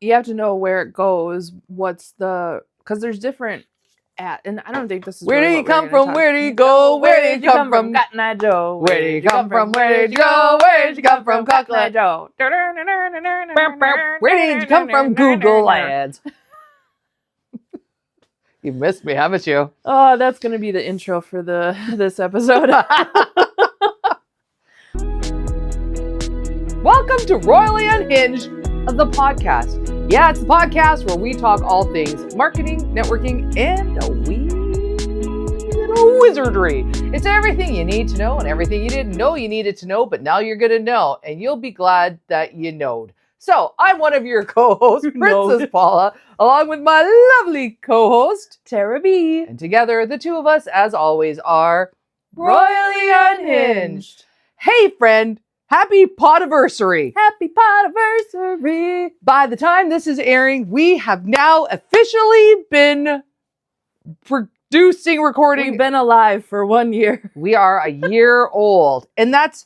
you have to know where it goes. Because there's different and I don't think this is where really did he come from? Where did he go? Where did he come from? Cotton Eye Joe. Where did he come from? Where did he go? Where did he come from? Cotton Eye Joe. Where did he come from? Google ads. You missed me, haven't you? Oh, that's going to be the intro for this episode. Welcome to Royally Unhinged, the podcast. Yeah, it's the podcast where we talk all things marketing, networking, and a wee little wizardry. It's everything you need to know and everything you didn't know you needed to know, but now you're going to know, and you'll be glad that you knowed. So, I'm one of your co-hosts, Princess Paula, along with my lovely co-host, Tara B. And together, the two of us, as always, are Royally Unhinged. Hey, friend. Happy Podiversary. Happy Podiversary. By the time this is airing, we have now officially been recording. We've been alive for 1 year. We are a year old. And that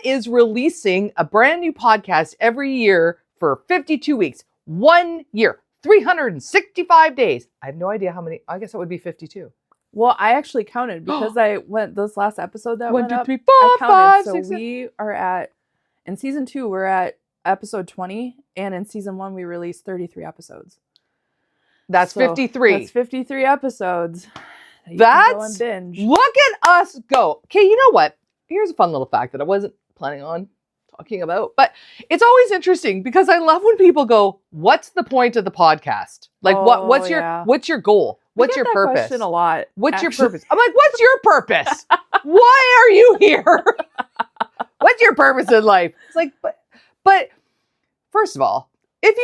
is releasing a brand new podcast every year for 52 weeks. 1 year. 365 days. I have no idea how many. I guess it would be 52. Well, I actually counted because I went this last episode that 1, went 2, up. 3, 4, I counted. 5, so 6, we are at, in season 2, we're at episode 20. And in season 1, we released 33 episodes. That's 53. That's 53 episodes. That's, go and binge. Look at us go. Okay, you know what? Here's a fun little fact that I wasn't planning on talking about, but it's always interesting because I love when people go, "What's the point of the podcast? Like, what's your goal? What's your purpose?" Question a lot. What's your purpose? I'm like, "What's your purpose? Why are you here? What's your purpose in life?" It's like, but first of all, if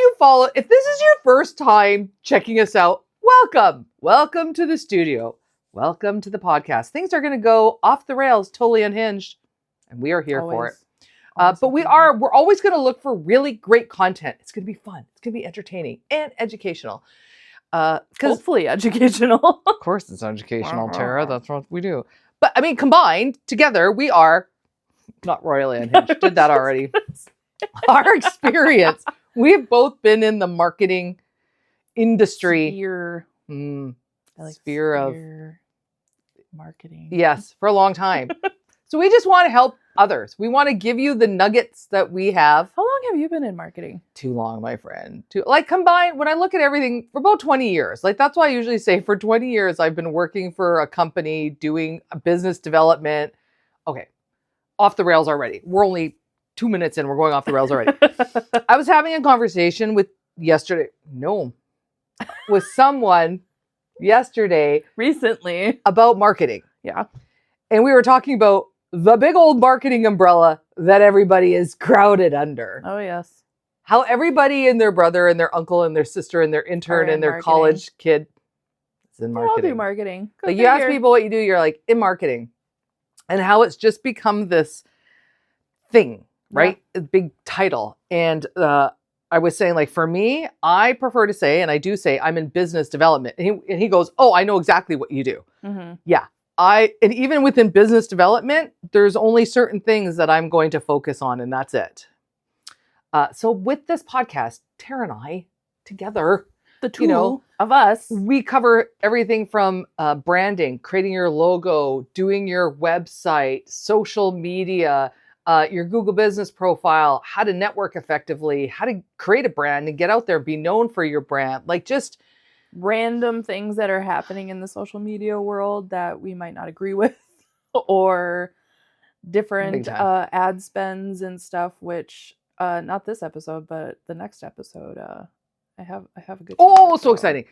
this is your first time checking us out, welcome to the studio. Welcome to the podcast. Things are going to go off the rails, totally unhinged, and we are here for it. But we're always going to look for really great content. It's going to be fun. It's going to be entertaining and educational. Hopefully educational. Of course it's educational, Tara. That's what we do. But I mean, combined together, we are not royally unhinged. Did that already. Our experience. We've both been in the marketing industry. Sphere of marketing. Yes, for a long time. So we just want to help others. We want to give you the nuggets that we have. How long have you been in marketing? Too long, my friend. Combined, when I look at everything, for about 20 years. Like, that's why I usually say for 20 years, I've been working for a company doing business development. Okay, off the rails already. We're only 2 minutes in. We're going off the rails already. I was having a conversation with someone yesterday. Recently. About marketing. Yeah. And we were talking about the big old marketing umbrella that everybody is crowded under. Oh, yes. How everybody and their brother and their uncle and their sister and their intern and their college kid is in marketing. They all do marketing. Like, you ask people what you do, you're like, in marketing. And how it's just become this thing, right? Yeah. A big title. And I was saying, like, for me, I prefer to say, and I do say, I'm in business development. And he goes, "Oh, I know exactly what you do." Mm-hmm. Yeah. And even within business development, there's only certain things that I'm going to focus on, and that's it. So with this podcast, Tara and I, together, the two of us, we cover everything from branding, creating your logo, doing your website, social media, your Google business profile, how to network effectively, how to create a brand and get out there, be known for your brand, like just random things that are happening in the social media world that we might not agree with, or different ad spends and stuff, which not this episode, but the next episode, I have a good so exciting.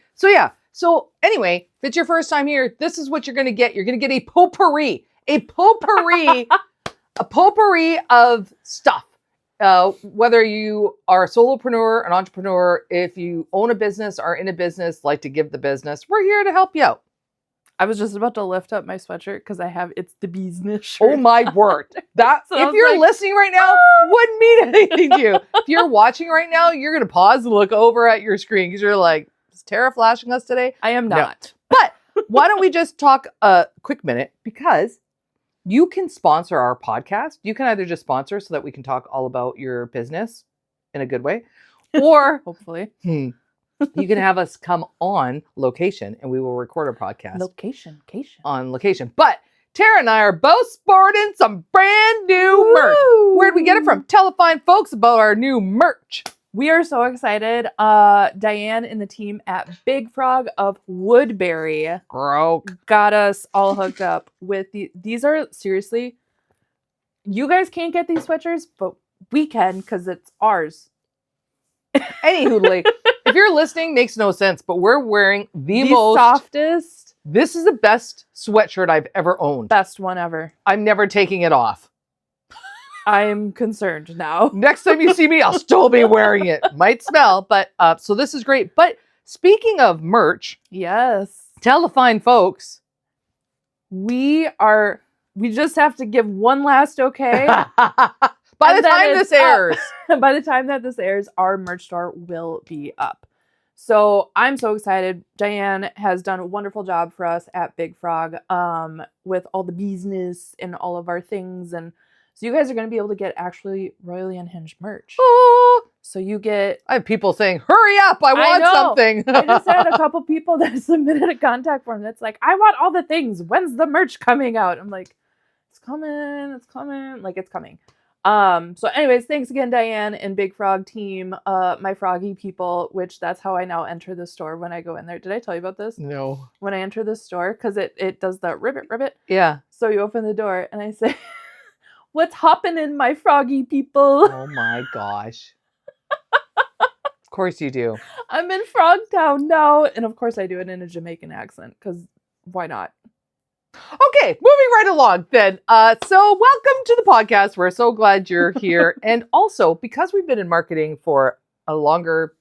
So anyway, if it's your first time here, this is what you're going to get. You're going to get a potpourri a potpourri of stuff. Whether you are a solopreneur, an entrepreneur, if you own a business, are in a business, like to give the business, we're here to help you out. I was just about to lift up my sweatshirt because it's the business shirt. Oh my word. If you're listening right now, wouldn't mean anything to you. If you're watching right now, you're going to pause and look over at your screen because you're like, is Tara flashing us today? I am not. No. But why don't we just talk a quick minute, because you can sponsor our podcast. You can either just sponsor so that we can talk all about your business in a good way, Or hopefully. You can have us come on location and we will record our podcast. Location. On location. But Tara and I are both sporting some brand new merch. Where'd we get it from? Tell the fine folks about our new merch. We are so excited. Diane and the team at Big Frog of Woodbury got us all hooked up with these are seriously, you guys can't get these sweatshirts, but we can because it's ours. Anywho, if you're listening, makes no sense, but we're wearing the most softest. This is the best sweatshirt I've ever owned. Best one ever. I'm never taking it off. I'm concerned now. Next time you see me, I'll still be wearing it. Might smell, but so this is great. But speaking of merch, yes, tell the fine folks. We just have to give one last okay. By the time this airs. By the time that this airs, our merch store will be up. So I'm so excited. Diane has done a wonderful job for us at Big Frog with all the business and all of our things. And so you guys are going to be able to get actually Royally Unhinged merch. Oh, so you get... I have people saying, hurry up, I want something. I just had a couple people that submitted a contact form that's like, I want all the things. When's the merch coming out? I'm like, it's coming. Like, it's coming. So anyways, thanks again, Diane and Big Frog team, my froggy people, which that's how I now enter the store when I go in there. Did I tell you about this? No. When I enter the store, because it does the ribbit. Yeah. So you open the door and I say, what's hopping in my froggy people? Oh my gosh. Of course you do. I'm in Frogtown now. And of course I do it in a Jamaican accent, because why not? Okay, moving right along then. So welcome to the podcast. We're so glad you're here. And also, because we've been in marketing for a longer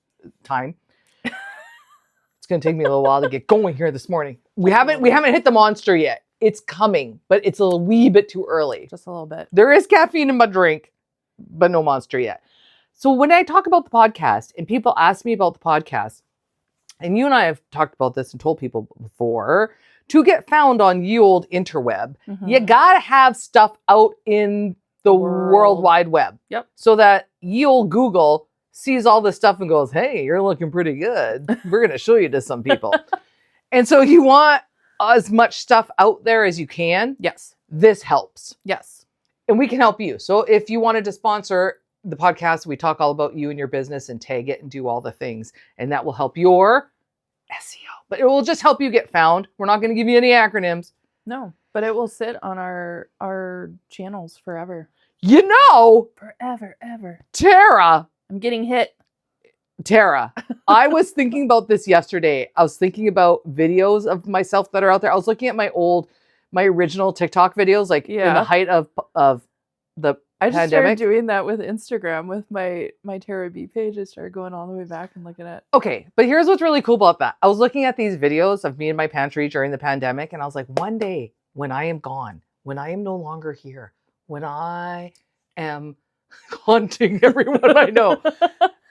time, it's going to take me a little while to get going here this morning. We haven't hit the monster yet. It's coming, but it's a wee bit too early. Just a little bit. There is caffeine in my drink, but no monster yet. So when I talk about the podcast and people ask me about the podcast, and you and I have talked about this and told people before, to get found on ye old interweb, you gotta have stuff out in the World Wide Web. Yep. So that ye old Google sees all this stuff and goes, hey, you're looking pretty good. We're gonna show you to some people. And so you want as much stuff out there as you can. Yes. This helps. Yes. And we can help you. So if you wanted to sponsor the podcast, we talk all about you and your business and tag it and do all the things. And that will help your SEO. But it will just help you get found. We're not going to give you any acronyms. No, but it will sit on our channels forever. You know. Forever, ever. Tara. I'm getting hit. Tara, I was thinking about this yesterday. I was thinking about videos of myself that are out there. I was looking at my original TikTok videos, like in the height of the I just pandemic. started doing that with Instagram with my Tara B page. I started going all the way back and looking at. Okay, but here's what's really cool about that. I was looking at these videos of me in my pantry during the pandemic, and I was like, one day when I am gone, when I am no longer here, when I am haunting everyone I know,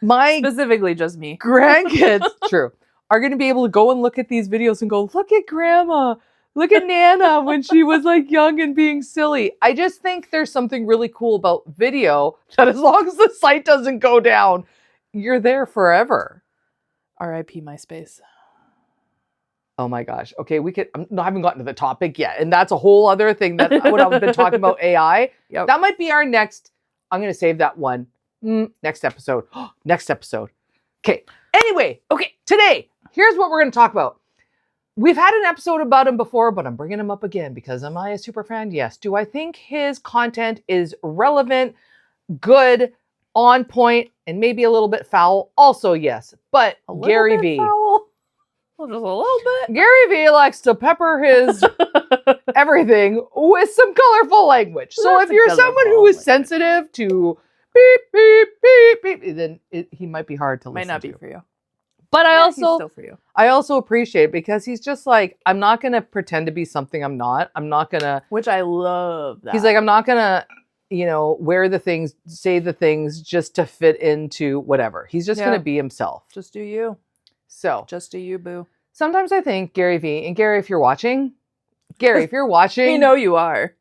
my specifically just me, grandkids, true, are going to be able to go and look at these videos and go, look at Grandma. Look at Nana when she was like young and being silly. I just think there's something really cool about video that as long as the site doesn't go down, you're there forever. R.I.P. MySpace. Oh my gosh. Okay, I haven't gotten to the topic yet. And that's a whole other thing that when I've been talking about AI. Yep. That might be our next, I'm going to save that one. Next episode. Next episode. Okay. Anyway, okay, today, here's what we're going to talk about. We've had an episode about him before, but I'm bringing him up again because am I a super fan? Yes. Do I think his content is relevant, good, on point, and maybe a little bit foul? Also, yes. But Gary V. Foul? Well, just a little bit. Gary V likes to pepper his everything with some colorful language. So if you're someone who is sensitive to beep, beep, beep, beep, then he might be hard to listen to. Might not be for you. But he's still for you. I also appreciate it because he's just like, I'm not going to pretend to be something I'm not. I'm not going to. Which I love that. He's like, I'm not going to, wear the things, say the things just to fit into whatever. He's just going to be himself. Just do you. So. Just do you, boo. Sometimes I think Gary V, and Gary, if you're watching, you know you are.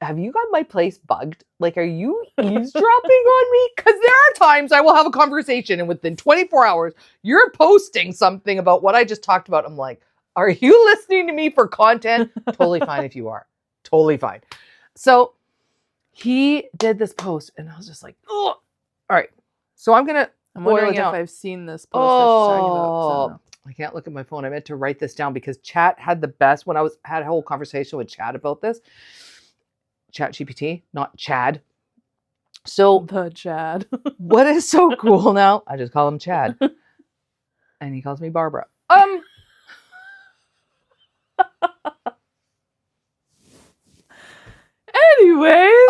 have you got my place bugged? Like, are you eavesdropping on me? Because there are times I will have a conversation and within 24 hours, you're posting something about what I just talked about. I'm like, are you listening to me for content? Totally fine if you are. Totally fine. So he did this post and I was just like, oh, all right. So I'm wondering if I've seen this post that she's talking about. I can't look at my phone. I meant to write this down because chat had the best, when I had a whole conversation with Chad about this. Chat GPT, not Chad. So the Chad. What is so cool now? I just call him Chad. And he calls me Barbara. Anyways.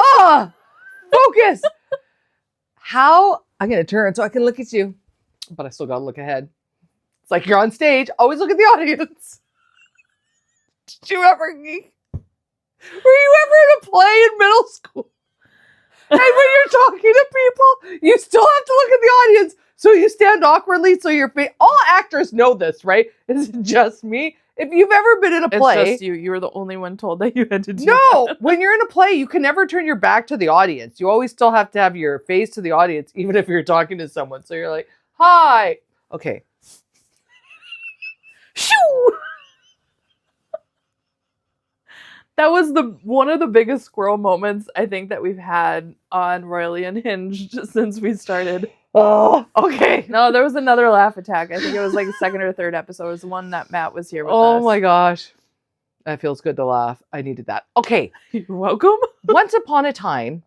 Focus. How I'm gonna turn so I can look at you, but I still gotta look ahead. It's like you're on stage. Always look at the audience. Did you ever? Were you ever in a play in middle school? And when you're talking to people, you still have to look at the audience. So you stand awkwardly. So your face. All actors know this, right? It's just me. If you've ever been in a play, it's just you. You were the only one told that you had to do that. When you're in a play, you can never turn your back to the audience. You always still have to have your face to the audience, even if you're talking to someone. So you're like, "Hi." Okay. Shoo! That was one of the biggest squirrel moments I think that we've had on Royally Unhinged since we started. Oh, okay. No, there was another laugh attack. I think it was like the second or third episode. It was the one that Matt was here with us. Oh my gosh. That feels good to laugh. I needed that. Okay. You're welcome. Once upon a time,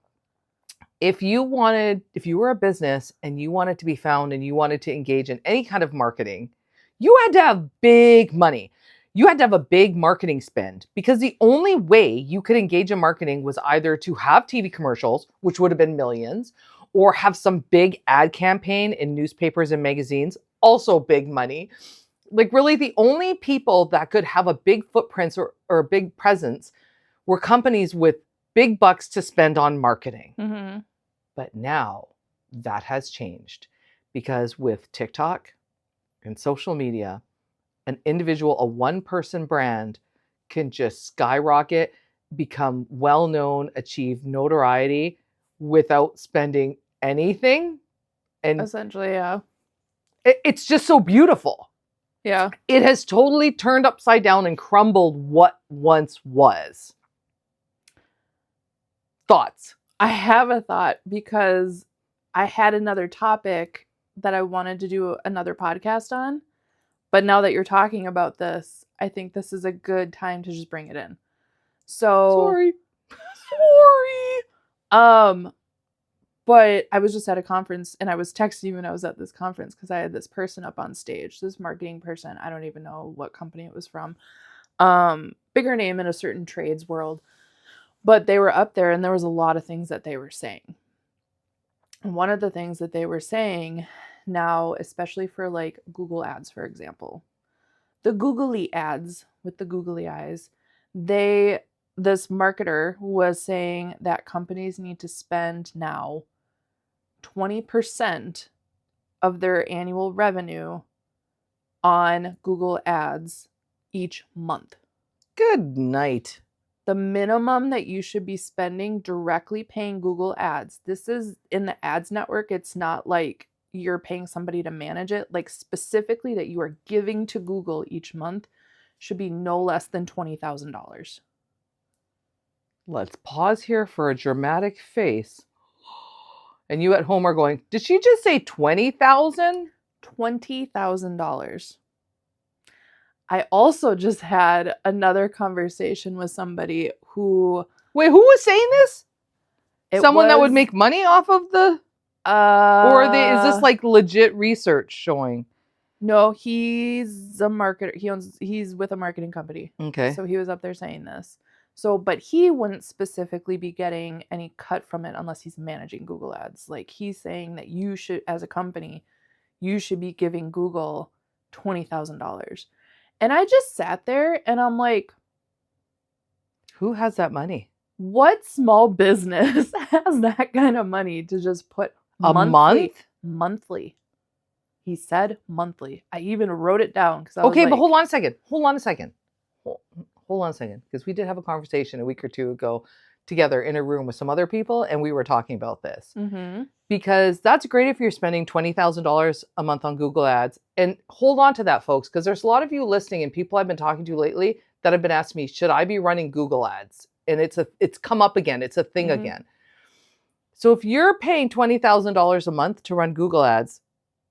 if you were a business and you wanted to be found and you wanted to engage in any kind of marketing, you had to have big money. You had to have a big marketing spend because the only way you could engage in marketing was either to have TV commercials, which would have been millions, or have some big ad campaign in newspapers and magazines, also big money. Like really the only people that could have a big footprint or a big presence were companies with big bucks to spend on marketing. Mm-hmm. But now that has changed because with TikTok and social media, an individual, a one-person brand can just skyrocket, become well-known, achieve notoriety without spending anything. And essentially, yeah. It's just so beautiful. Yeah. It has totally turned upside down and crumbled what once was. Thoughts? I have a thought because I had another topic that I wanted to do another podcast on. But now that you're talking about this, I think this is a good time to just bring it in. So sorry. But I was just at a conference and I was texting you when I was at this conference because I had this person up on stage, this marketing person. I don't even know what company it was from. Bigger name in a certain trades world. But they were up there and there was a lot of things that they were saying. And one of the things that they were saying now, especially for like Google ads, for example, the googly ads with the googly eyes, this marketer was saying that companies need to spend now 20% of their annual revenue on Google ads each month. Good night. The minimum that you should be spending directly paying Google ads. This is in the ads network. It's not like you're paying somebody to manage it. Like specifically that you are giving to Google each month should be no less than $20,000. Let's pause here for a dramatic face. And you at home are going, did she just say 20,000? $20,000. I also just had another conversation with somebody who... Wait, who was saying this? Someone that would make money off of the... or is this like legit research showing? No, he's a marketer. He's with a marketing company. Okay. So he was up there saying this. So, but he wouldn't specifically be getting any cut from it unless he's managing Google ads. Like he's saying that you should, as a company, you should be giving Google $20,000. And I just sat there and I'm like, who has that money? What small business has that kind of money to just put month? Monthly. He said monthly. I even wrote it down because okay, but hold on a second. Hold on a second, because we did have a conversation a week or two ago together in a room with some other people, and we were talking about this. Mm-hmm. Because that's great if you're spending $20,000 a month on Google Ads. And hold on to that, folks, because there's a lot of you listening and people I've been talking to lately that have been asking me, should I be running Google Ads? And it's come up again. It's a thing again. So if you're paying $20,000 a month to run Google Ads,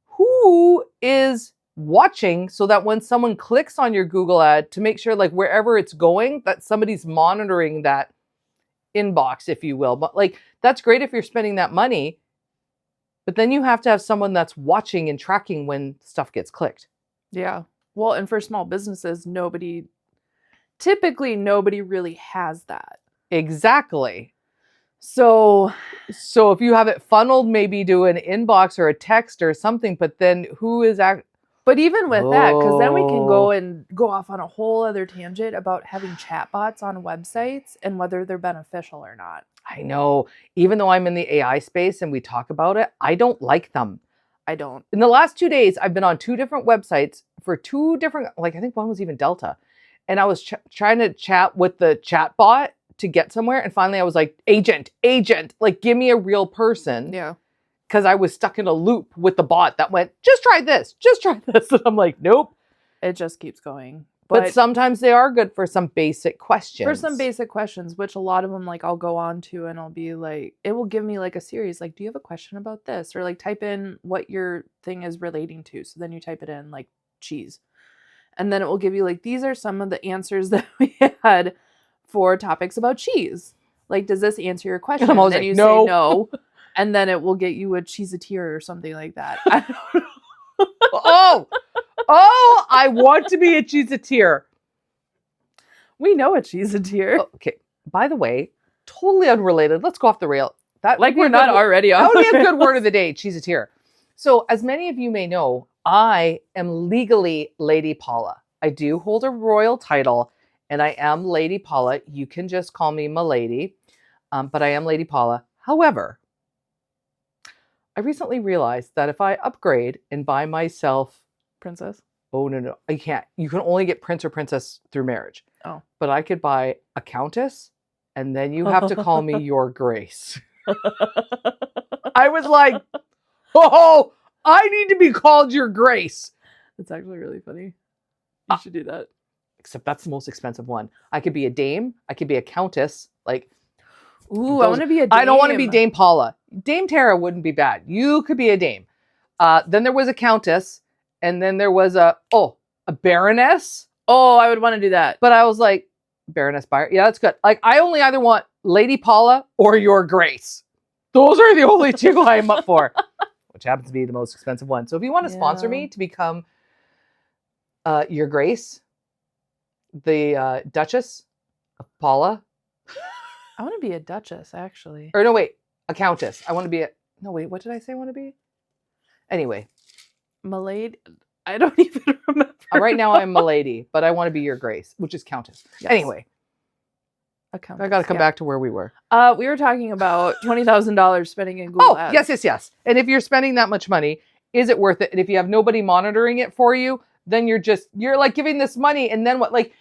who is watching so that when someone clicks on your Google ad to make sure like wherever it's going, that somebody's monitoring that inbox, if you will. But like, that's great if you're spending that money, but then you have to have someone that's watching and tracking when stuff gets clicked. Yeah. Well, and for small businesses, typically nobody really has that. Exactly. So if you have it funneled maybe to an inbox or a text or something, but then who is But even with that, because then we can go off on a whole other tangent about having chatbots on websites and whether they're beneficial or not. I know. Even though I'm in the AI space and we talk about it, I don't like them. I don't. In the last 2 days, I've been on 2 different websites for 2 different, like I think one was even Delta. And I was trying to chat with the chat bot to get somewhere. And finally I was like, agent, like give me a real person. Yeah. Because I was stuck in a loop with the bot that went, just try this. And I'm like, nope. It just keeps going. But sometimes they are good for some basic questions. For some basic questions, which a lot of them, like, I'll go on to and I'll be like, it will give me like a series, like, do you have a question about this? Or like type in what your thing is relating to. So then you type it in, like, cheese. And then it will give you like, these are some of the answers that we had for topics about cheese. Like, does this answer your question? And then like, you say no. And then it will get you a cheeseteer or something like that. I don't know. Oh, I want to be a cheeseteer. We know a cheeseteer. Okay. By the way, totally unrelated. Let's go off the rail. Like we're not already off. That would be a good word of the day, cheeseteer. So as many of you may know, I am legally Lady Paula. I do hold a royal title and I am Lady Paula. You can just call me Milady, but I am Lady Paula. However, I recently realized that if I upgrade and buy myself Princess. Oh, no. You can't. You can only get prince or princess through marriage. Oh. But I could buy a countess and then you have to call me Your Grace. I was like, oh, I need to be called Your Grace. That's actually really funny. You should do that. Except that's the most expensive one. I could be a dame. I could be a countess. Like, ooh, I want to be a dame. I don't want to be Dame Paula. Dame Tara wouldn't be bad. You could be a dame. Then there was a countess. And then there was a baroness. Oh, I would want to do that. But I was like, Baroness Byron. Yeah, that's good. Like, I only either want Lady Paula or Your Grace. Those are the only 2 I'm up for. Which happens to be the most expensive one. So if you want to sponsor me to become Your Grace, the Duchess of Paula. I want to be a duchess, actually. Or no, wait. A countess. I want to be what did I say I want to be? Anyway. Milady? I don't even remember. Right now I'm Milady, but I want to be Your Grace, which is countess. Yes. Anyway. A countess. I got to come back to where we were. We were talking about $20,000 spending in Google Ads. Yes. And if you're spending that much money, is it worth it? And if you have nobody monitoring it for you, then you're like giving this money. And then what? Like,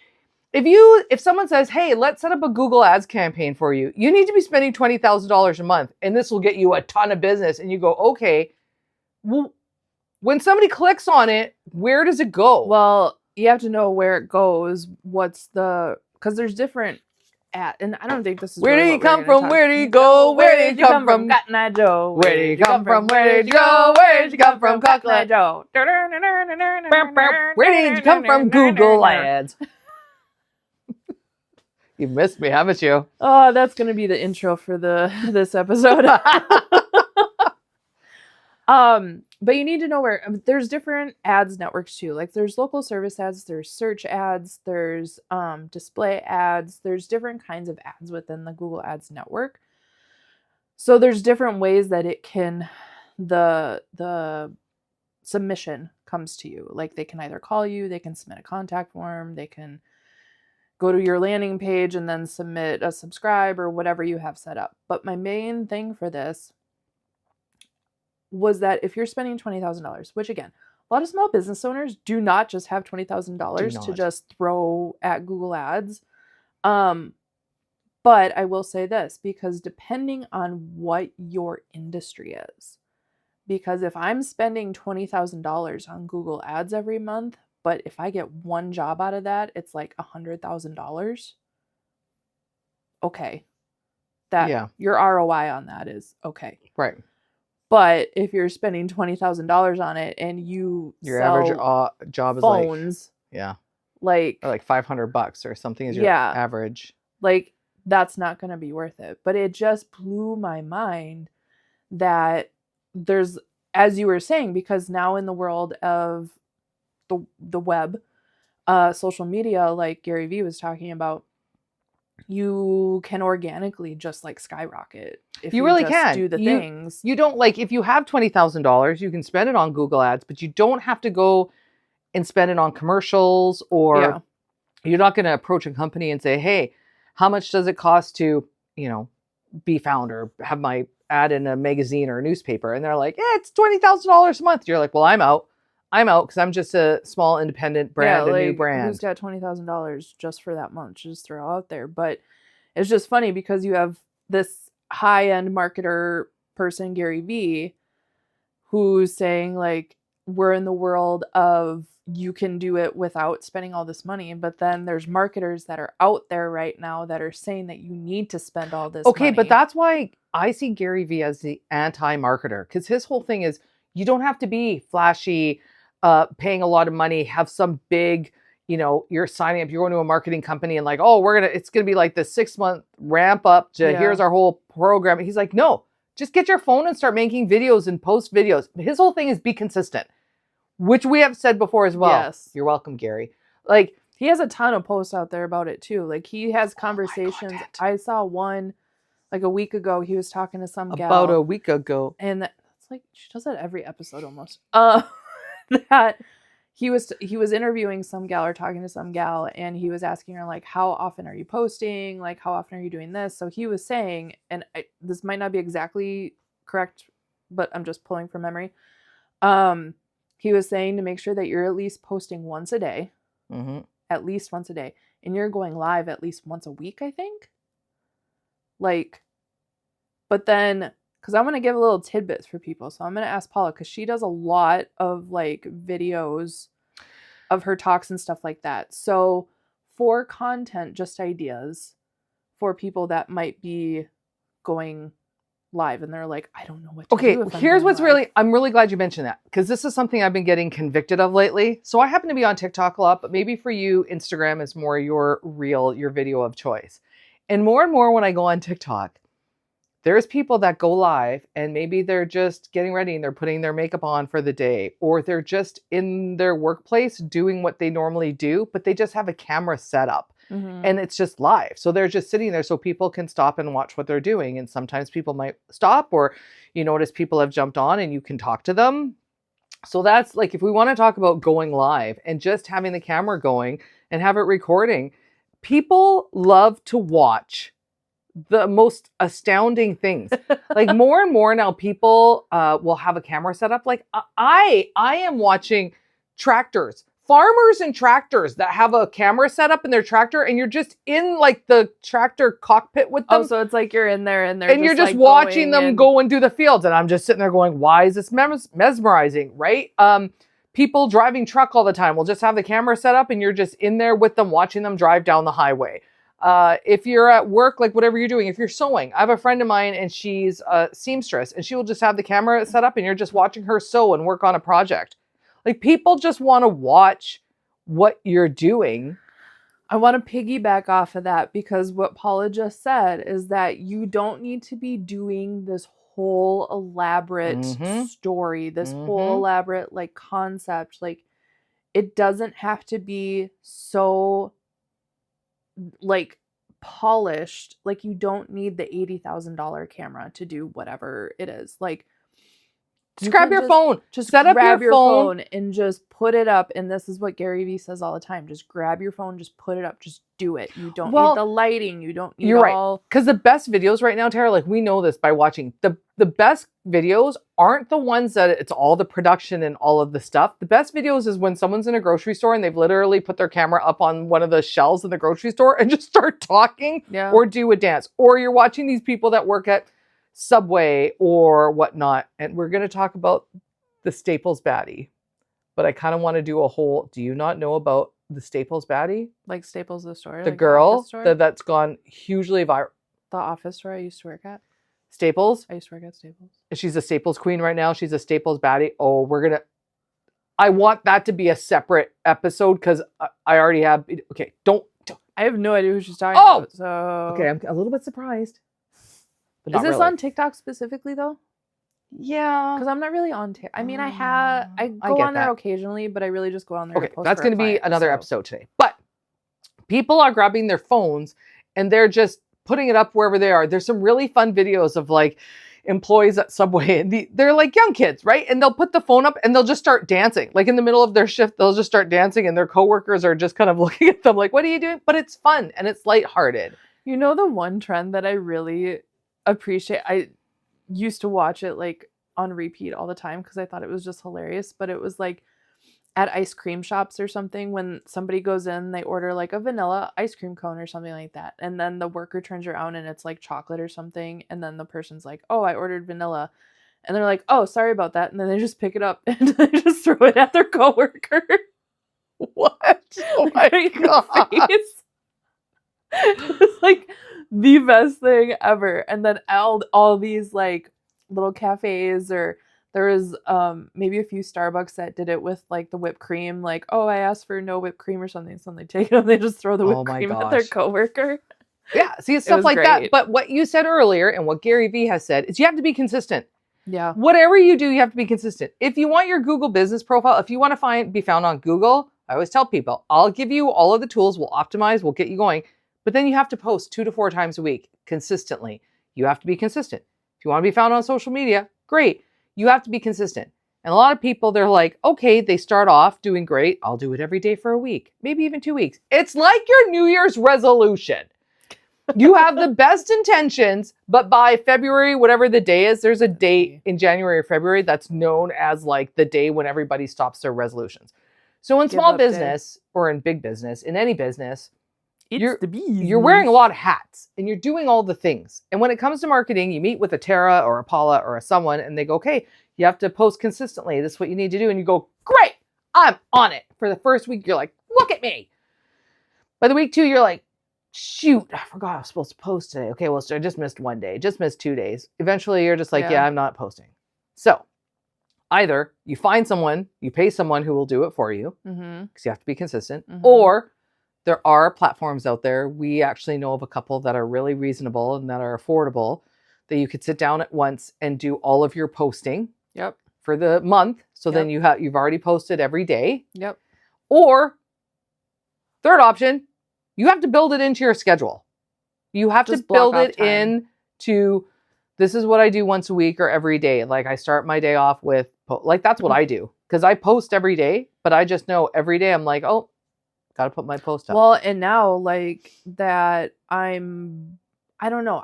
if someone says, hey, let's set up a Google Ads campaign for you, you need to be spending $20,000 a month and this will get you a ton of business. And you go, okay, well, when somebody clicks on it, where does it go? Well, you have to know where it goes. Because there's different and I don't think this is where did he come from? Where did he go? Where did he come from? Cotton Eye Joe. Where did he come from? Where did you go? Where did you come from? Cotton Eye Joe. Where did you come from? Google Ads. You missed me, haven't you? Oh, that's going to be the intro for this episode. But you need to know where there's different ads networks too. Like there's local service ads, there's search ads, there's display ads, there's different kinds of ads within the Google Ads network. So there's different ways that the submission comes to you. Like they can either call you, they can submit a contact form, they can go to your landing page and then submit a subscribe or whatever you have set up. But my main thing for this was that if you're spending $20,000, which again, a lot of small business owners do not just have $20,000 to just throw at Google Ads. But I will say this, because depending on what your industry is, because if I'm spending $20,000 on Google Ads every month, but if I get one job out of that, it's like $100,000. Okay. That your ROI on that is okay. Right. But if you're spending $20,000 on it and your average job is phones, like $500 or something is your average. Like that's not going to be worth it. But it just blew my mind that there's, as you were saying, because now in the world of the web, social media, like Gary Vee was talking about, you can organically just like skyrocket if you really just do the things. You don't, like, if you have $20,000, you can spend it on Google Ads, but you don't have to go and spend it on commercials, or you're not going to approach a company and say, hey, how much does it cost to, be found or have my ad in a magazine or a newspaper? And they're like, yeah, it's $20,000 a month. You're like, well, I'm out because I'm just a small independent brand, a new brand. Who's got $20,000 just for that month? Just throw out there. But it's just funny because you have this high-end marketer person, Gary Vee, who's saying like, we're in the world of you can do it without spending all this money. But then there's marketers that are out there right now that are saying that you need to spend all this money. But that's why I see Gary Vee as the anti-marketer, because his whole thing is you don't have to be flashy, paying a lot of money, have some big, you're signing up, you're going to a marketing company and like, oh, it's going to be like the 6-month ramp up to here's our whole program. He's like, no, just get your phone and start making videos and post videos. His whole thing is be consistent, which we have said before as well. Yes. You're welcome, Gary. Like, he has a ton of posts out there about it too. Like, he has conversations. I saw one like a week ago. He was talking to some gal. About a week ago. And that's like, she does that every episode almost. That he was interviewing some gal or talking to some gal, and he was asking her like, how often are you posting? Like, how often are you doing this? So he was saying, and this might not be exactly correct, but I'm just pulling from memory. He was saying to make sure that you're at least posting once a day, at least once a day, and you're going live at least once a week, I think. Like, but then, because I'm going to give a little tidbits for people. So I'm going to ask Paula, because she does a lot of like videos of her talks and stuff like that. So for content, just ideas for people that might be going live and they're like, I don't know what to do. Here's what's I'm really glad you mentioned that, because this is something I've been getting convicted of lately. So I happen to be on TikTok a lot, but maybe for you, Instagram is more your video of choice. And more when I go on TikTok, there's people that go live and maybe they're just getting ready and they're putting their makeup on for the day, or they're just in their workplace doing what they normally do, but they just have a camera set up and it's just live. So they're just sitting there so people can stop and watch what they're doing. And sometimes people might stop, or you notice people have jumped on and you can talk to them. So that's like, if we want to talk about going live and just having the camera going and have it recording, people love to watch the most astounding things. Like, more and more now people will have a camera set up. Like, I am watching farmers and tractors that have a camera set up in their tractor, and you're just in like the tractor cockpit with them. Oh, so it's like you're in there and you're just like watching them go and do the fields. And I'm just sitting there going, why is this mesmerizing, right? People driving truck all the time will just have the camera set up and you're just in there with them, watching them drive down the highway. If you're at work, like whatever you're doing, if you're sewing, I have a friend of mine and she's a seamstress, and she will just have the camera set up and you're just watching her sew and work on a project. Like, people just want to watch what you're doing. I want to piggyback off of that, because what Paula just said is that you don't need to be doing this whole elaborate story, this whole elaborate like concept. Like, it doesn't have to be so like polished. Like, you don't need the $80,000 camera to do whatever it is. Like, Just grab your phone. Just set up grab your phone and just put it up. And this is what Gary Vee says all the time. Just grab your phone, just put it up, just do it. You don't need the lighting. You don't need You're right. Because the best videos right now, Tara, like we know this by watching, the best videos aren't the ones that it's all the production and all of the stuff. The best videos is when someone's in a grocery store and they've literally put their camera up on one of the shelves in the grocery store and just start talking or do a dance. Or you're watching these people that work at Subway or whatnot. And we're going to talk about the Staples baddie. But I kind of want to do a whole, do you not know about the Staples baddie? Like Staples the store? The girl that's gone hugely viral. The office store I used to work at? Staples? I used to work at Staples. She's a Staples queen right now. She's a Staples baddie. Oh, I want that to be a separate episode because I already have, okay, don't. I have no idea who she's talking about. So. Okay, I'm a little bit surprised. But is this on TikTok specifically though? Yeah. Because I'm not really on TikTok. I mean, I go on there occasionally, but I really just go on there to post. That's going to be another episode today. But people are grabbing their phones and they're just putting it up wherever they are. There's some really fun videos of like employees at Subway and they're like young kids, right? And they'll put the phone up and they'll just start dancing. Like in the middle of their shift, they'll just start dancing and their coworkers are just kind of looking at them like, what are you doing? But it's fun and it's lighthearted. You know, the one trend that I really appreciate, I used to watch it like on repeat all the time because I thought it was just hilarious, but it was like at ice cream shops or something when somebody goes in, they order like a vanilla ice cream cone or something like that, and then the worker turns around and it's like chocolate or something, and then the person's like, oh, I ordered vanilla, and they're like, oh, sorry about that, and then they just pick it up and they just throw it at their coworker. What? Oh my god. It's like the best thing ever. And then all these like little cafes, or there was maybe a few Starbucks that did it with like the whipped cream, like, oh, I asked for no whipped cream or something, so they take it and they just throw the whipped cream at their coworker. Yeah, see, it's stuff like that. But what you said earlier and what Gary Vee has said is you have to be consistent. Yeah. Whatever you do, you have to be consistent. If you want your Google business profile, if you want to be found on Google, I always tell people, I'll give you all of the tools, we'll optimize, we'll get you going. But then you have to post 2 to 4 times a week consistently. You have to be consistent. If you want to be found on social media, great. You have to be consistent. And a lot of people, they're like, okay, they start off doing great. I'll do it every day for a week, maybe even 2 weeks. It's like your New Year's resolution. You have the best intentions, but by February, whatever the day is, there's a date in January or February that's known as like the day when everybody stops their resolutions. So in small business or in big business, in any business, you're wearing a lot of hats and you're doing all the things. And when it comes to marketing, you meet with a Tara or a Paula or a someone and they go, okay, you have to post consistently. This is what you need to do. And you go, great, I'm on it. For the first week, you're like, look at me. By the week 2, you're like, shoot, I forgot I was supposed to post today. Okay, well, so I just missed 1 day, just missed 2 days. Eventually, you're just like, yeah, I'm not posting. So either you find someone, you pay someone who will do it for you because you have to be consistent, or there are platforms out there. We actually know of a couple that are really reasonable and that are affordable that you could sit down at once and do all of your posting for the month. So then you've already posted every day. Or third option, you have to build it into your schedule. You have to build it into, this is what I do once a week or every day. Like I start my day off with, like that's what I do. Because I post every day, but I just know every day I'm like, oh, got to put my post up. Well, and now like that I don't know.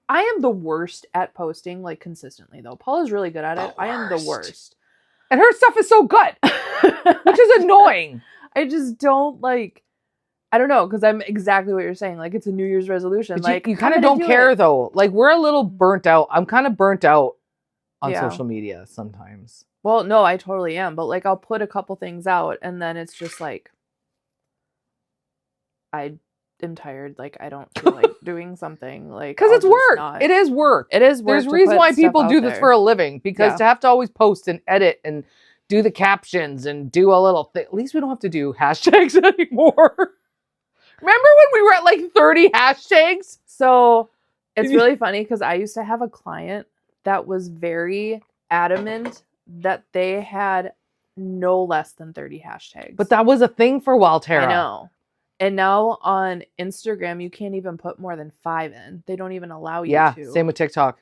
I am the worst at posting like consistently though. Paula's really good at it. I am the worst. And her stuff is so good, which is annoying. I just don't like, I don't know, because I'm exactly what you're saying. Like it's a New Year's resolution. But like you kind of don't care though. Like we're a little burnt out. I'm kind of burnt out on social media sometimes. Well, no, I totally am. But like I'll put a couple things out and then it's just like, I am tired. Like I don't feel like doing something. Like because it's work. It is work. It is work. There's a reason why people do this for a living, because to have to always post and edit and do the captions and do a little thing. At least we don't have to do hashtags anymore. Remember when we were at like 30 hashtags? So it's really funny because I used to have a client that was very adamant that they had no less than 30 hashtags. But that was a thing for a while, Tara. I know. And now on Instagram, you can't even put more than 5 in. They don't even allow you to. Yeah, same with TikTok.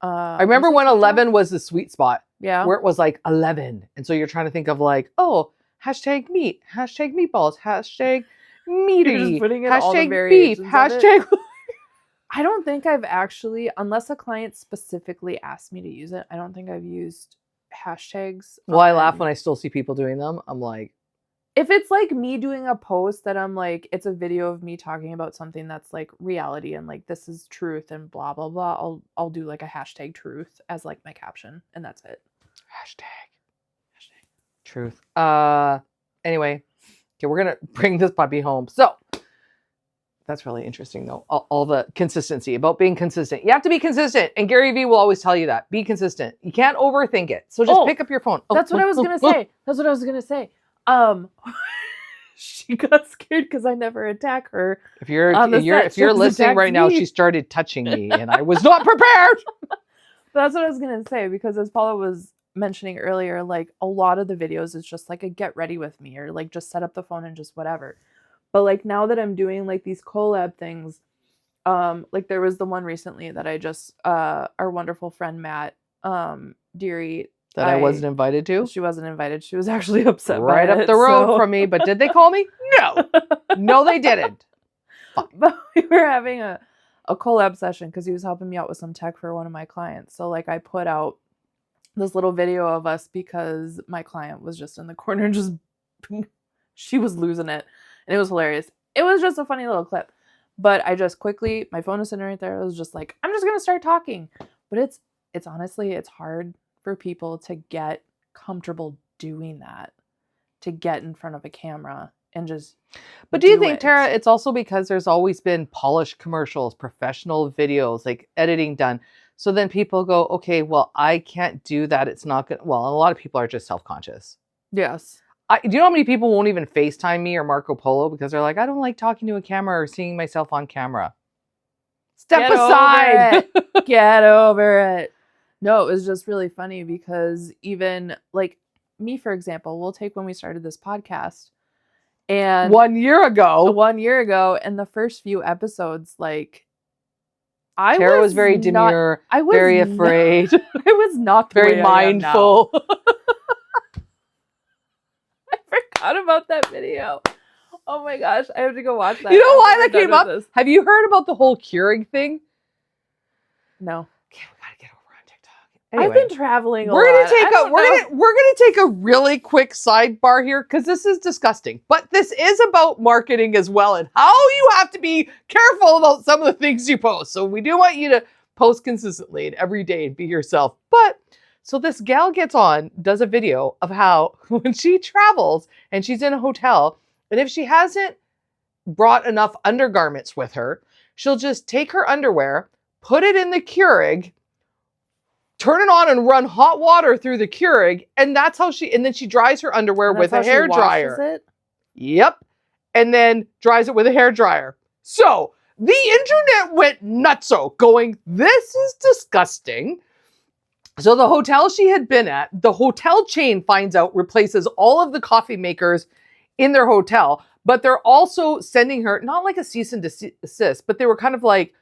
I remember when 11 was the sweet spot. Yeah. Where it was like 11. And so you're trying to think of like, oh, hashtag meat, hashtag meatballs, hashtag meaty, You're just putting in hashtag all the beef, variations hashtag. I don't think I've actually, unless a client specifically asked me to use it, I don't think I've used hashtags. Well, I laugh when I still see people doing them. I'm like, if it's like me doing a post that I'm like, it's a video of me talking about something that's like reality and like this is truth and blah blah blah, I'll do like a hashtag truth as like my caption, and that's it. Hashtag truth. Anyway, okay, we're gonna bring this puppy home. So that's really interesting though. All the consistency, about being consistent. You have to be consistent, and Gary Vee will always tell you that. Be consistent. You can't overthink it. So just pick up your phone. That's what I was gonna say. That's what I was gonna say. She got scared because I never attack her. If you're listening right now, she started touching me, and I was not prepared. That's what I was gonna say, because as Paula was mentioning earlier, like a lot of the videos is just like a get ready with me, or like just set up the phone and just whatever. But like now that I'm doing like these collab things, like there was the one recently that I just our wonderful friend Matt Deary. That I wasn't invited to? She wasn't invited. She was actually upset right up the road from me. But did they call me? No. No, they didn't. But we were having a collab session because he was helping me out with some tech for one of my clients. So like I put out this little video of us because my client was just in the corner and just, she was losing it. And it was hilarious. It was just a funny little clip. But I just quickly, my phone was sitting right there. I was just like, I'm just going to start talking. But it's honestly, it's hard for people to get comfortable doing that, to get in front of a camera and just But do you think, Tara, it's also because there's always been polished commercials, professional videos, like editing done. So then people go, okay, well, I can't do that. It's not good. Well, a lot of people are just self-conscious. Yes. Do you know how many people won't even FaceTime me or Marco Polo because they're like, I don't like talking to a camera or seeing myself on camera. Step aside. Get over it. No, it was just really funny because even like me, for example, we'll take when we started this podcast, and 1 year ago, and the first few episodes, like Tara was very demure, very afraid. I was not very mindful. I forgot about that video. Oh my gosh, I have to go watch that. You know why that came up? Have you heard about the whole Keurig thing? No. Okay, we gotta get over on TikTok. Anyway, I've been traveling a lot. We're gonna take a really quick sidebar here because this is disgusting. But this is about marketing as well, and how you have to be careful about some of the things you post. So we do want you to post consistently and every day and be yourself. But so this gal does a video of how when she travels and she's in a hotel, and if she hasn't brought enough undergarments with her, she'll just take her underwear, put it in the Keurig, turn it on and run hot water through the Keurig, and that's how and then she dries her underwear with a hair dryer. Yep. And then dries it with a hair dryer. So the internet went nutso going, this is disgusting. So the hotel she had been at, the hotel chain finds out, replaces all of the coffee makers in their hotel, but they're also sending her, not like a cease and desist, but they were kind of like,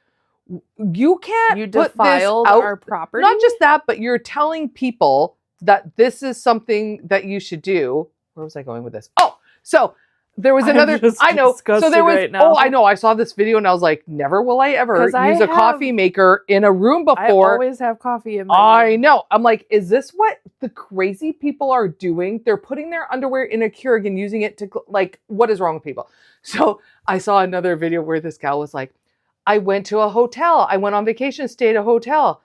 you can't defiled our property. Not just that, but you're telling people that this is something that you should do. Where was I going with this? Oh, so there was another. I know. So there was. Right now. Oh, I know. I saw this video and I was like, never will I ever use a coffee maker in a room before. I always have coffee in my room. I know. I'm like, is this what the crazy people are doing? They're putting their underwear in a Keurig and using it to like. What is wrong with people? So I saw another video where this gal was like, I went to a hotel. I went on vacation, stayed at a hotel.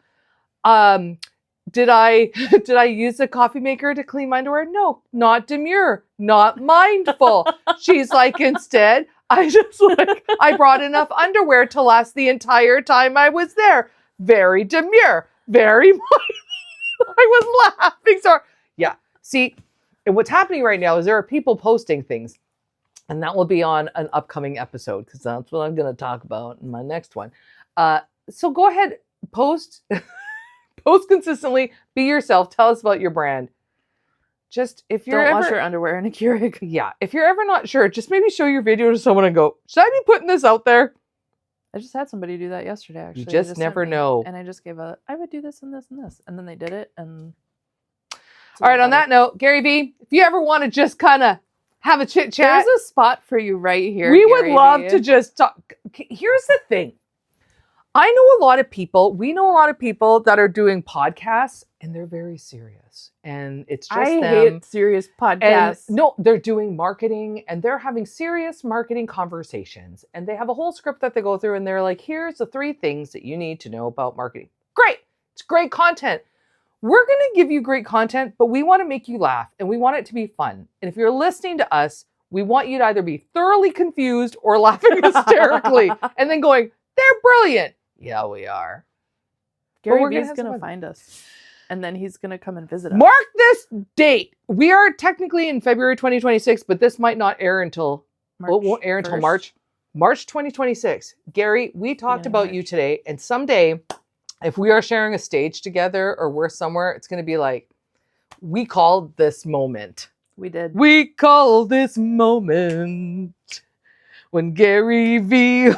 Did I use the coffee maker to clean my underwear? No, not demure, not mindful. She's like, instead, I brought enough underwear to last the entire time I was there. Very demure, very mindful. I was laughing. So yeah, see, and what's happening right now is there are people posting things. And that will be on an upcoming episode because that's what I'm going to talk about in my next one. So go ahead, post consistently, be yourself, tell us about your brand. Just if you're Don't wash your underwear in a Keurig. Yeah, if you're ever not sure, just maybe show your video to someone and go, should I be putting this out there? I just had somebody do that yesterday, actually. You just never know. And I just gave I would do this and this and this. And then they did it. And all right, on that note, Gary V, if you ever want to just kind of have a chit chat. There's a spot for you right here. We would love to just talk. Here's the thing. We know a lot of people that are doing podcasts and they're very serious. And it's just I them. hate serious podcasts. And no, they're doing marketing and they're having serious marketing conversations. And they have a whole script that they go through and they're like, here's the 3 things that you need to know about marketing. Great. It's great content. We're going to give you great content, but we want to make you laugh and we want it to be fun. And if you're listening to us, we want you to either be thoroughly confused or laughing hysterically and then going, they're brilliant. Yeah, we are. Gary V's going to find us and then he's going to come and visit us. Mark this date. We are technically in February 2026, but this might not air until won't air until March 2026. Gary, we talked about you today, and someday if we are sharing a stage together or we're somewhere, it's going to be like, we called this moment. We did. We called this moment when Gary V.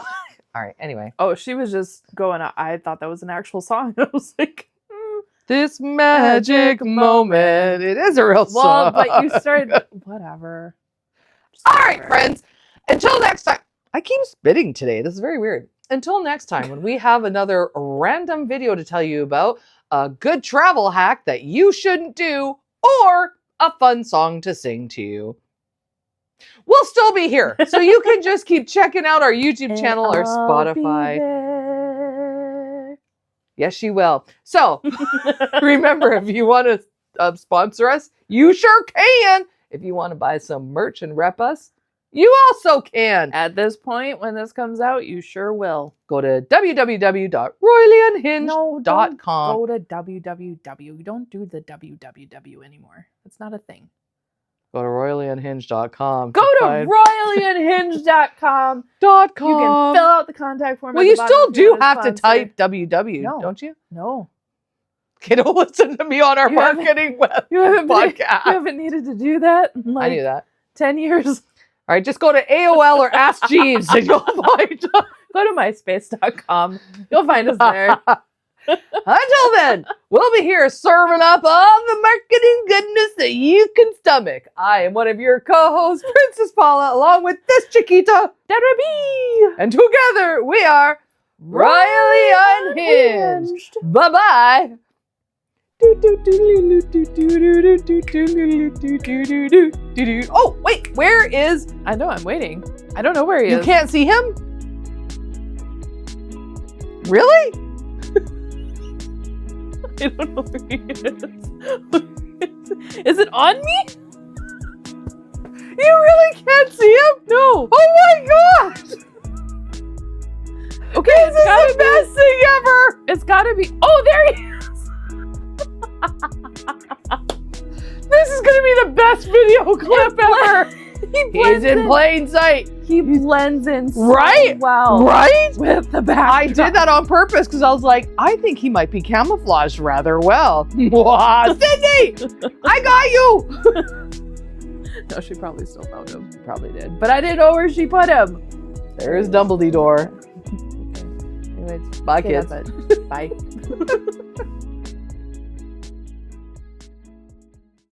All right, anyway. Oh, she was just going, I thought that was an actual song. I was like, this magic moment. It is a real song. Well, but you started, whatever. All right, friends. Until next time. I keep spitting today. This is very weird. Until next time, when we have another random video to tell you about, a good travel hack that you shouldn't do, or a fun song to sing to you. We'll still be here, so you can just keep checking out our YouTube channel or Spotify. Yes, you will. So, remember, if you want to sponsor us, you sure can. If you want to buy some merch and rep us, you also can. At this point, when this comes out, you sure will. Go to www.royallyunhinged.com. No, don't go to www. Don't do the www anymore. It's not a thing. Go to royallyunhinged.com. Go to royallyunhinged.com. You can fill out the contact form. Well, you still do have to type www, don't you? No. Okay, don't listen to me on our marketing web podcast. You haven't needed to do that in I knew that. 10 years. All right, just go to AOL or Ask Jeeves and you'll find us. Go to myspace.com. You'll find us there. Until then, we'll be here serving up all the marketing goodness that you can stomach. I am one of your co-hosts, Princess Paula, along with this Chiquita, Deborah B. And together we are Royally Unhinged. Bye-bye. Oh, wait, where is... I know, I'm waiting. I don't know where he is. You can't see him? Really? I don't know where he is. Is it on me? You really can't see him? No. Oh my gosh! Okay, this is the best thing ever! It's gotta be... Oh, there he is! This is gonna be the best video clip ever! He's in plain sight. He blends in so well. Right? With the backdrop. I did that on purpose because I was like, I think he might be camouflaged rather well. Sydney! I got you! No, she probably still found him. Probably did. But I didn't know where she put him. There's Dumbledore. Okay. Anyways, bye, kids. Bye.